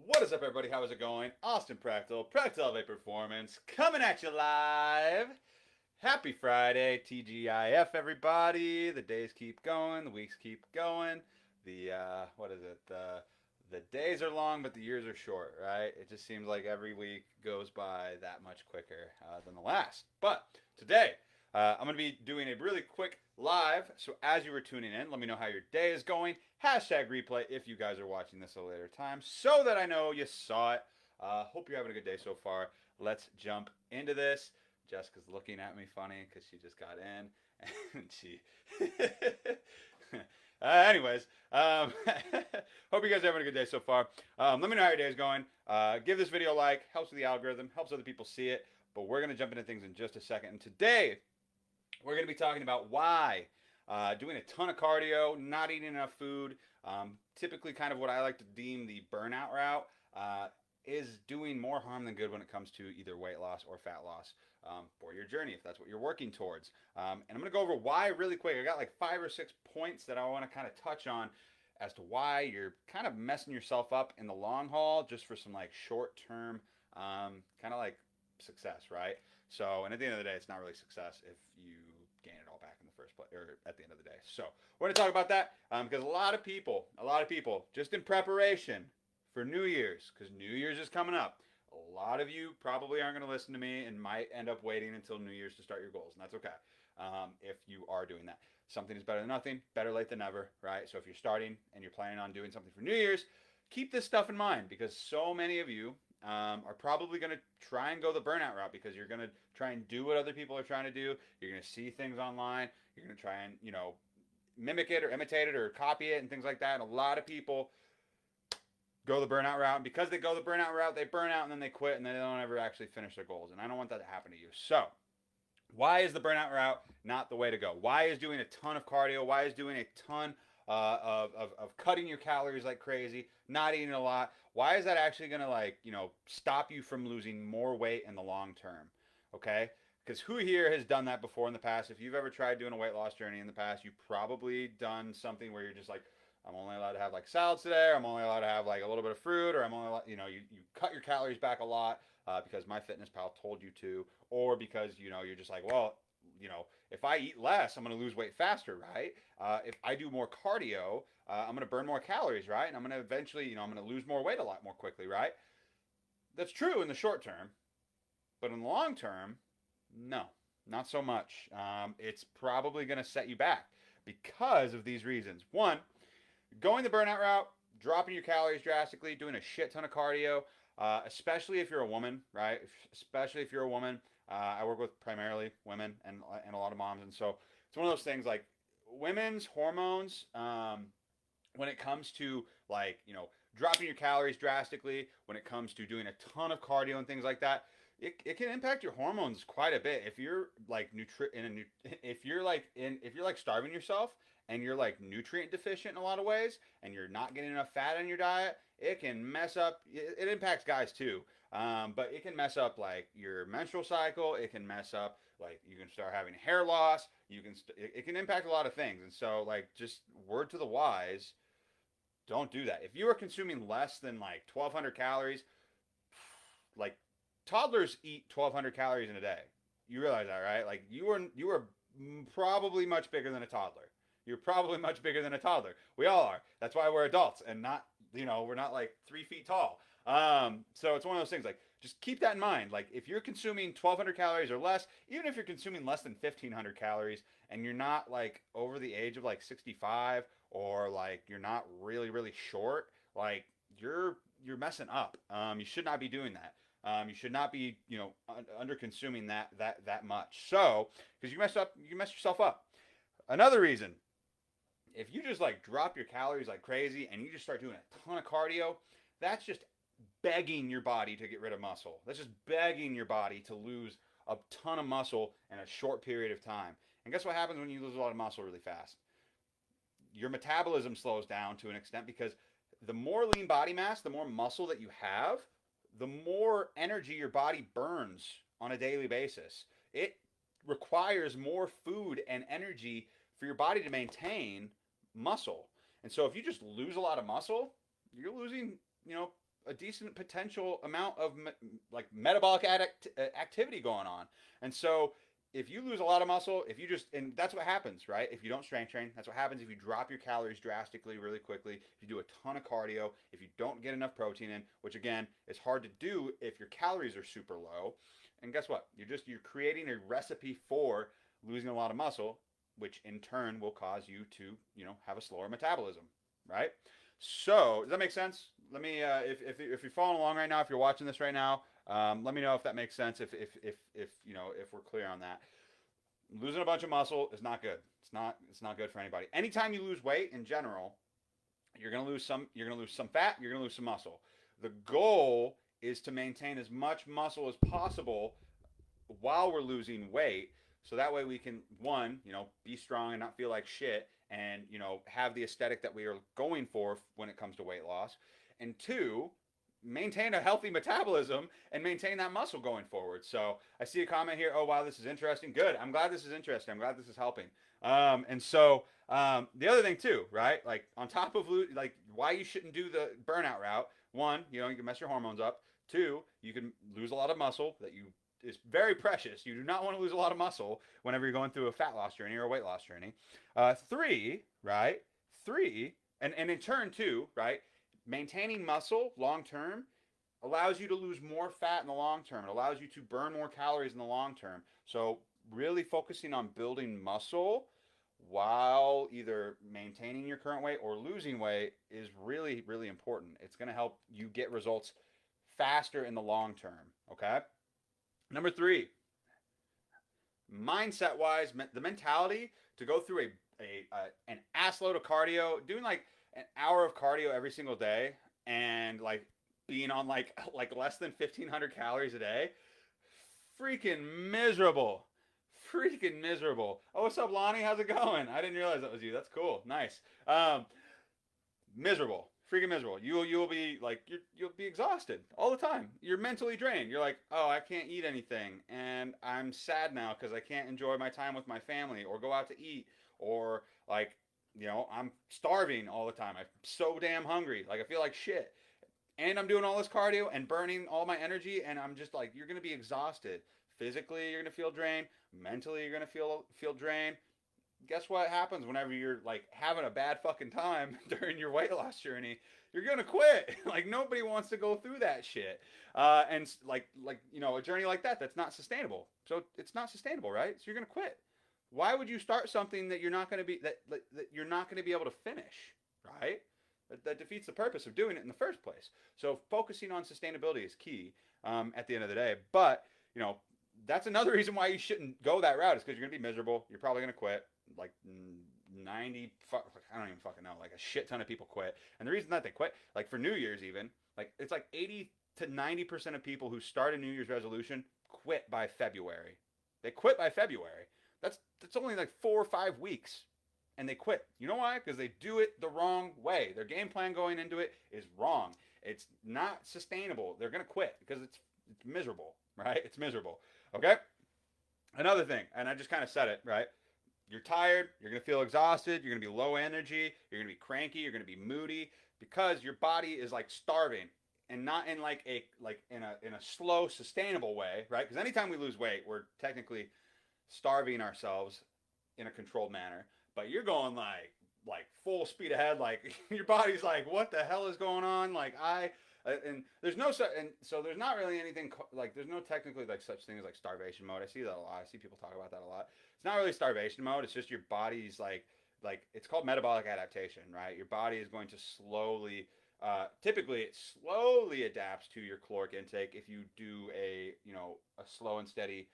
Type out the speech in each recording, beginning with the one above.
What is up, everybody? How is it going? Austin Prechtelevate Performance, coming at you live. Happy Friday, TGIF, everybody. The days keep going, the weeks keep going. What is it? The days are long, but the years are short, right? It just seems like every week goes by that much quicker than the last. But today, I'm going to be doing a really quick live. So as you were tuning in, let me know how your day is going. Hashtag replay if you guys are watching this at a later time so that I know you saw it. Hope you're having a good day so far. Let's jump into this. Jessica's looking at me funny because she just got in and she. Anyways, hope you guys are having a good day so far. Let me know how your day is going. Give this video a like, helps with the algorithm, helps other people see it. But we're going to jump into things in just a second. And today, we're going to be talking about why doing a ton of cardio, not eating enough food, typically kind of what I like to deem the burnout route, is doing more harm than good when it comes to either weight loss or fat loss for your journey, if that's what you're working towards. And I'm going to go over why really quick. I got like 5 or 6 points that I want to kind of touch on as to why you're kind of messing yourself up in the long haul just for some like short term kind of like success, right? So, and at the end of the day, it's not really success if you gain it all back in the first place or at the end of the day. So, we're going to talk about that because a lot of people, just in preparation for New Year's, because New Year's is coming up, a lot of you probably aren't going to listen to me and might end up waiting until New Year's to start your goals, and that's okay if you are doing that. Something is better than nothing, better late than never, right? So, if you're starting and you're planning on doing something for New Year's, keep this stuff in mind because so many of you are probably going to try and go the burnout route because you're going to try and do what other people are trying to do. You're going to see things online. You're going to try and, mimic it or imitate it or copy it and things like that. And a lot of people go the burnout route. And because they go the burnout route, they burn out and then they quit and they don't ever actually finish their goals. And I don't want that to happen to you. So, why is the burnout route not the way to go? Why is doing a ton of cardio? Why is doing a ton of cutting your calories like crazy, not eating a lot? Why is that actually going to stop you from losing more weight in the long term? Okay? Because who here has done that before in the past? If you've ever tried doing a weight loss journey in the past, you've probably done something where you're just like, I'm only allowed to have like salads today, or I'm only allowed to have like a little bit of fruit, or I'm only allowed, you cut your calories back a lot because MyFitnessPal told you to, or because, you're just like, well, if I eat less, I'm going to lose weight faster, right? If I do more cardio, I'm going to burn more calories, right? And I'm going to eventually, I'm going to lose more weight a lot more quickly, right? That's true in the short term, but in the long term, no, not so much. It's probably going to set you back because of these reasons. One, going the burnout route, dropping your calories drastically, doing a shit ton of cardio, especially if you're a woman, right? Especially if you're a woman. I work with primarily women and a lot of moms, and so it's one of those things like women's hormones. When it comes to dropping your calories drastically, when it comes to doing a ton of cardio and things like that, it can impact your hormones quite a bit. If you're like if you're like starving yourself and you're like nutrient deficient in a lot of ways and you're not getting enough fat in your diet, it can mess up. It impacts guys too, but it can mess up like your menstrual cycle. It can mess up like you can start having hair loss. It can impact a lot of things. And so like just word to the wise, don't do that. If you are consuming less than like 1,200 calories, like toddlers eat 1,200 calories in a day. You realize that, right? Like you are probably much bigger than a toddler. You're probably much bigger than a toddler. We all are. That's why we're adults and not, we're not like 3 feet tall. So it's one of those things like just keep that in mind. Like if you're consuming 1,200 calories or less, even if you're consuming less than 1,500 calories and you're not like over the age of like 65 or like you're not really, really short, like you're messing up. You should not be doing that. You should not be, under consuming that much. So, because you mess yourself up. Another reason, if you just like drop your calories like crazy and you just start doing a ton of cardio, that's just begging your body to get rid of muscle. That's just begging your body to lose a ton of muscle in a short period of time. And guess what happens when you lose a lot of muscle really fast? Your metabolism slows down to an extent because the more lean body mass, the more muscle that you have, the more energy your body burns on a daily basis. It requires more food and energy for your body to maintain muscle. And so if you just lose a lot of muscle, you're losing, a decent potential amount of like metabolic activity going on. And so if you lose a lot of muscle, if you just, and that's what happens, right? If you don't strength train, that's what happens if you drop your calories drastically really quickly, if you do a ton of cardio, if you don't get enough protein in, which again is hard to do if your calories are super low. And guess what? You're creating a recipe for losing a lot of muscle, which in turn will cause you to, have a slower metabolism, right? So does that make sense? Let me, if you're following along right now, if you're watching this right now, let me know if that makes sense. If we're clear on that. Losing a bunch of muscle is not good. It's not good for anybody. Anytime you lose weight in general, you're gonna lose some. You're gonna lose some fat. You're gonna lose some muscle. The goal is to maintain as much muscle as possible while we're losing weight, so that way we can, one, be strong and not feel like shit, and have the aesthetic that we are going for when it comes to weight loss, and two, maintain a healthy metabolism and maintain that muscle going forward. So I see a comment here. Oh wow, this is interesting. Good. I'm glad this is interesting. I'm glad this is helping. And so the other thing too, right? Like on top of like why you shouldn't do the burnout route. One, you can mess your hormones up. Two, you can lose a lot of muscle that you is very precious. You do not want to lose a lot of muscle whenever you're going through a fat loss journey or a weight loss journey. Three, right? Three, and in turn too, right? Maintaining muscle long term allows you to lose more fat in the long term. It allows you to burn more calories in the long term. So really focusing on building muscle while either maintaining your current weight or losing weight is really, really important. It's going to help you get results faster in the long term. Okay. Number three, mindset wise, the mentality to go through an ass load of cardio, doing like an hour of cardio every single day, and like being on like less than 1,500 calories a day, freaking miserable. Freaking miserable. Oh, what's up, Lonnie? How's it going? I didn't realize that was you. That's cool. Nice. Miserable. Freaking miserable. You'll be like you'll be exhausted all the time. You're mentally drained. You're like, oh, I can't eat anything, and I'm sad now because I can't enjoy my time with my family or go out to eat, or like, I'm starving all the time. I'm so damn hungry. Like I feel like shit, and I'm doing all this cardio and burning all my energy, and I'm just like, you're gonna be exhausted. Physically, you're gonna feel drained. Mentally, you're gonna feel drained. Guess what happens whenever you're like having a bad fucking time during your weight loss journey? You're gonna quit. Like nobody wants to go through that shit. And like a journey like that's not sustainable. So it's not sustainable, right? So you're gonna quit. Why would you start something that you're not gonna be that you're not gonna be able to finish, right? That defeats the purpose of doing it in the first place. So focusing on sustainability is key at the end of the day. But that's another reason why you shouldn't go that route, is because you're gonna be miserable. You're probably gonna quit. Like 90, I don't even fucking know. Like a shit ton of people quit, and the reason that they quit, like for New Year's even, like it's like 80 to 90% of people who start a New Year's resolution quit by February. They quit by February. That's only like 4 or 5 weeks, and they quit. You know why? Because they do it the wrong way. Their game plan going into it is wrong. It's not sustainable. They're gonna quit because it's miserable, right? It's miserable. Okay. Another thing, and I just kind of said it, right? You're tired, you're going to feel exhausted, you're going to be low energy, you're going to be cranky, you're going to be moody, because your body is like starving, and not in like in a slow sustainable way, right? Because anytime we lose weight, we're technically starving ourselves in a controlled manner, but you're going like full speed ahead, like your body's like, what the hell is going on? Like and there's no and so there's not really anything like, there's no technically like such thing as like starvation mode. I see that a lot. I see people talk about that a lot. It's not really starvation mode. It's just your body's like it's called metabolic adaptation, right? Your body is going to slowly, typically it slowly adapts to your caloric intake if you do a slow and steady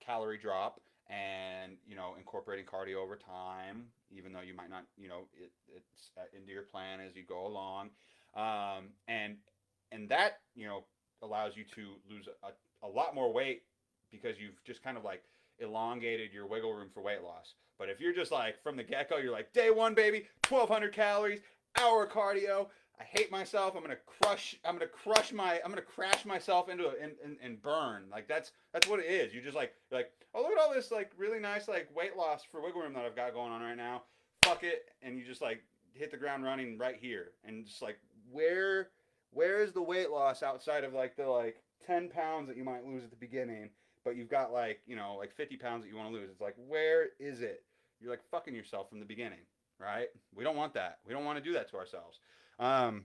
calorie drop, and incorporating cardio over time, even though you might not it's into your plan as you go along, and that allows you to lose a lot more weight, because you've just kind of like elongated your wiggle room for weight loss. But if you're just like from the get-go, you're like, day one, baby, 1,200 calories, hour cardio, I hate myself, I'm gonna crash myself into it and burn. Like that's what it is. You're like, oh, look at all this like really nice like weight loss for wiggle room that I've got going on right now. Fuck it, and you just like hit the ground running right here, and just like where is the weight loss outside of like the like 10 pounds that you might lose at the beginning, but you've got like, like 50 pounds that you want to lose. It's like, where is it? You're like fucking yourself from the beginning, right? We don't want that. We don't want to do that to ourselves. Um,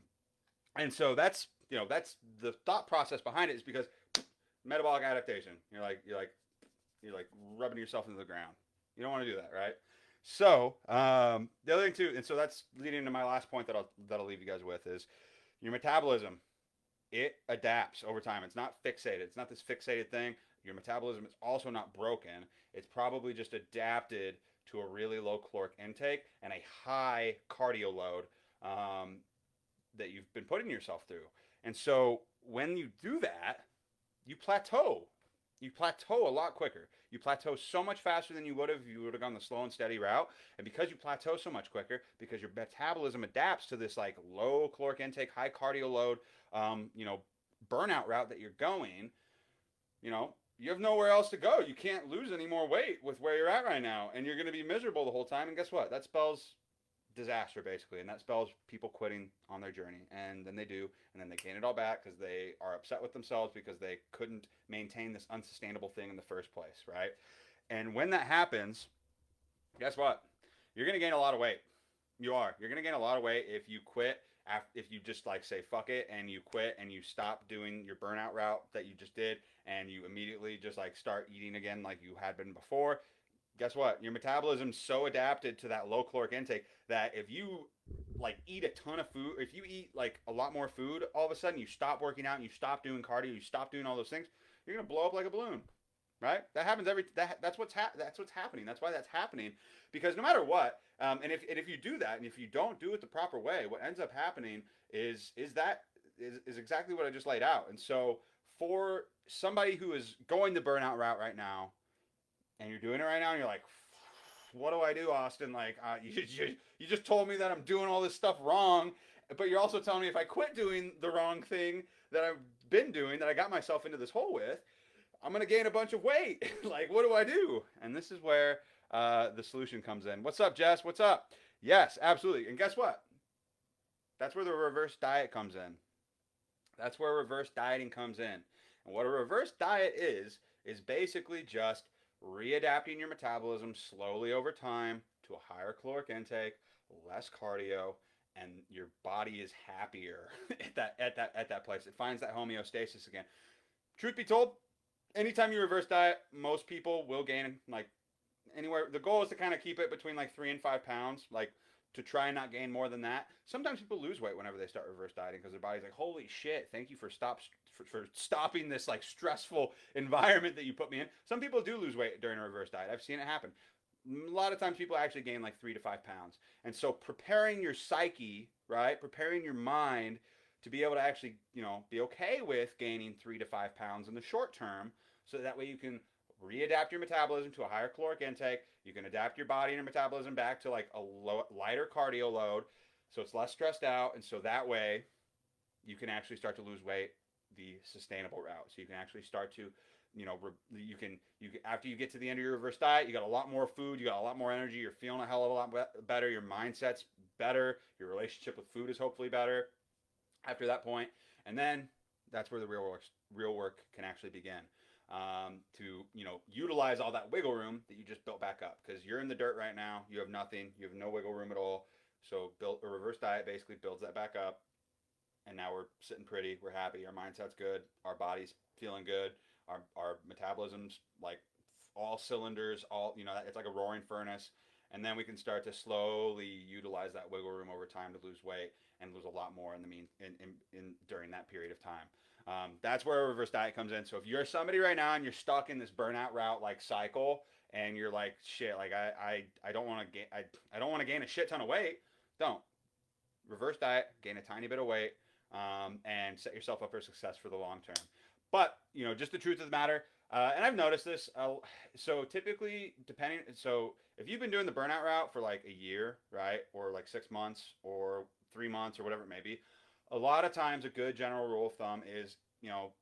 and so that's the thought process behind it, is because metabolic adaptation. You're like rubbing yourself into the ground. You don't want to do that, right? So the other thing too, and so that's leading to my last point that'll leave you guys with, is your metabolism. It adapts over time. It's not fixated. It's not this fixated thing. Your metabolism is also not broken. It's probably just adapted to a really low caloric intake and a high cardio load um, that you've been putting yourself through. And so when you do that, you plateau. You plateau a lot quicker. You plateau so much faster than you would have if you would have gone the slow and steady route. And because you plateau so much quicker, because your metabolism adapts to this like low caloric intake, high cardio load, um, you know, burnout route that you're going, you have nowhere else to go. You can't lose any more weight with where you're at right now, and you're going to be miserable the whole time. And guess what? That spells disaster basically, and that spells people quitting on their journey. And then they do, and then they gain it all back because they are upset with themselves because they couldn't maintain this unsustainable thing in the first place, right? And when that happens, guess what? You're going to gain a lot of weight. You're going to gain a lot of weight if you quit, if you just like say fuck it and you quit and you stop doing your burnout route that you just did, and you immediately just like start eating again like you had been before. Guess what? Your metabolism's so adapted to that low caloric intake that if you like eat a ton of food, if you eat like a lot more food, all of a sudden you stop working out and you stop doing cardio, you stop doing all those things, you're gonna blow up like a balloon, right? That happens that's what's happening. That's why that's happening, because no matter what, and if you do that, and if you don't do it the proper way, what ends up happening is exactly what I just laid out. And so for somebody who is going the burnout route right now, and you're doing it right now, and you're like, what do I do, Austin? Like, you just told me that I'm doing all this stuff wrong, but you're also telling me if I quit doing the wrong thing that I've been doing, that I got myself into this hole with, I'm gonna gain a bunch of weight. Like, what do I do? And this is where the solution comes in. What's up, Jess? What's up? Yes, absolutely. And guess what? That's where the reverse diet comes in. That's where reverse dieting comes in. And what a reverse diet is basically just readapting your metabolism slowly over time to a higher caloric intake, less cardio, and your body is happier at that place. It finds that homeostasis again. Truth be told, anytime you reverse diet, most people will gain like anywhere. The goal is to kind of keep it between like 3 and 5 pounds, like to try and not gain more than that. Sometimes people lose weight whenever they start reverse dieting because their body's like, holy shit, thank you for stopping this like stressful environment that you put me in. Some people do lose weight during a reverse diet. I've seen it happen. A lot of times people actually gain like 3 to 5 pounds. And so preparing your psyche, right? Preparing your mind to be able to actually, be okay with gaining 3 to 5 pounds in the short term, so that way you can readapt your metabolism to a higher caloric intake. You can adapt your body and your metabolism back to like a lighter cardio load, so it's less stressed out, and so that way you can actually start to lose weight the sustainable route. So you can actually start to, you can after you get to the end of your reverse diet, you got a lot more food, you got a lot more energy, you're feeling a hell of a lot better, your mindset's better, your relationship with food is hopefully better after that point, and then that's where the real work can actually begin. To utilize all that wiggle room that you just built back up, because you're in the dirt right now, you have nothing, you have no wiggle room at all. So built a reverse diet basically builds that back up, and now we're sitting pretty, we're happy, our mindset's good, our body's feeling good, our metabolism's like all cylinders, it's like a roaring furnace, and then we can start to slowly utilize that wiggle room over time to lose weight and lose a lot more in during that period of time. That's where a reverse diet comes in. So if you're somebody right now and you're stuck in this burnout route like cycle, and you're like, shit, like I don't want to gain a shit ton of weight, don't reverse diet, gain a tiny bit of weight, and set yourself up for success for the long term. But just the truth of the matter, and I've noticed this. So typically, so if you've been doing the burnout route for like a year, right, or like 6 months or 3 months or whatever it may be, a lot of times a good general rule of thumb is,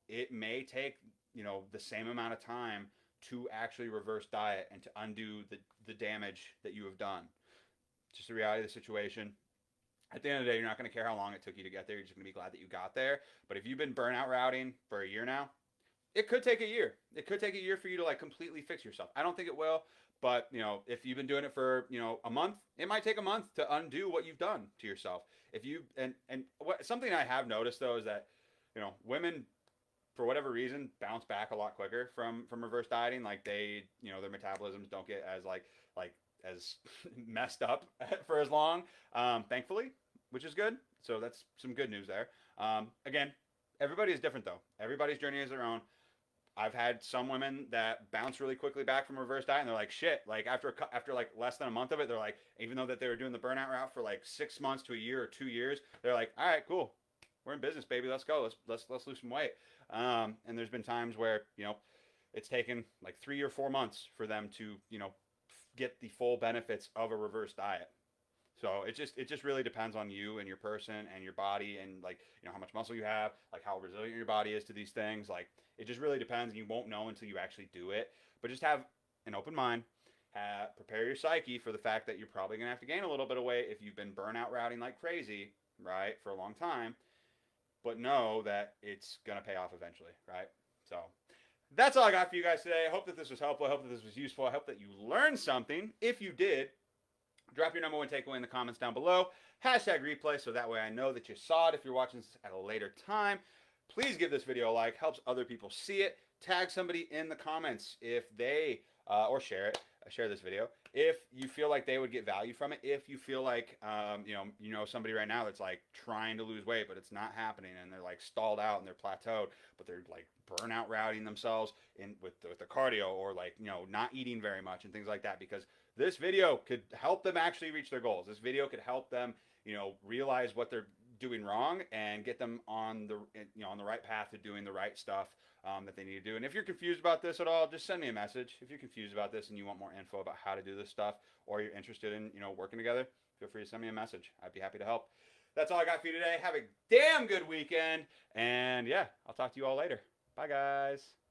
it may take, the same amount of time to actually reverse diet and to undo the damage that you have done. Just the reality of the situation. At the end of the day, you're not going to care how long it took you to get there. You're just going to be glad that you got there. But if you've been burnout routing for a year now, it could take a year. It could take a year for you to like completely fix yourself. I don't think it will, but you know, if you've been doing it for, you know, a month, it might take a month to undo what you've done to yourself. If you and what something I have noticed though is that, you know, women for whatever reason bounce back a lot quicker from reverse dieting. Like they, you know, their metabolisms don't get as like as messed up for as long, thankfully, which is good. So that's some good news there. Again, everybody is different though. Everybody's journey is their own. I've had some women that bounce really quickly back from reverse diet, and they're like, shit. Like after like less than a month of it, they're like, even though that they were doing the burnout route for like 6 months to a year or 2 years, they're like, all right, cool, we're in business, baby. Let's go. Let's lose some weight. And there's been times where, you know, it's taken like 3 or 4 months for them to, you know, get the full benefits of a reverse diet. So it just really depends on you and your person and your body and like, you know, how much muscle you have, like how resilient your body is to these things. Like it just really depends, and you won't know until you actually do it. But just have an open mind. Prepare your psyche for the fact that you're probably gonna have to gain a little bit of weight if you've been burnout routing like crazy, right, for a long time. But know that it's gonna pay off eventually, right? So that's all I got for you guys today. I hope that this was helpful. I hope that this was useful. I hope that you learned something. If you did, drop your number one takeaway in the comments down below. Hashtag replay so that way I know that you saw it if you're watching this at a later time. Please give this video a like. Helps other people see it. Tag somebody in the comments if they, or share it. Share this video if you feel like they would get value from it. If you feel like, you know somebody right now that's like trying to lose weight, but it's not happening, and they're like stalled out and they're plateaued, but they're like burnout routing themselves in with the cardio, or like, you know, not eating very much and things like that, because this video could help them actually reach their goals. This video could help them, you know, realize what they're doing wrong and get them on the, you know, on the right path to doing the right stuff that they need to do. And if you're confused about this at all, just send me a message. If you're confused about this and you want more info about how to do this stuff, or you're interested in, you know, working together, feel free to send me a message. I'd be happy to help. That's all I got for you today. Have a damn good weekend, and yeah, I'll talk to you all later. Bye, guys.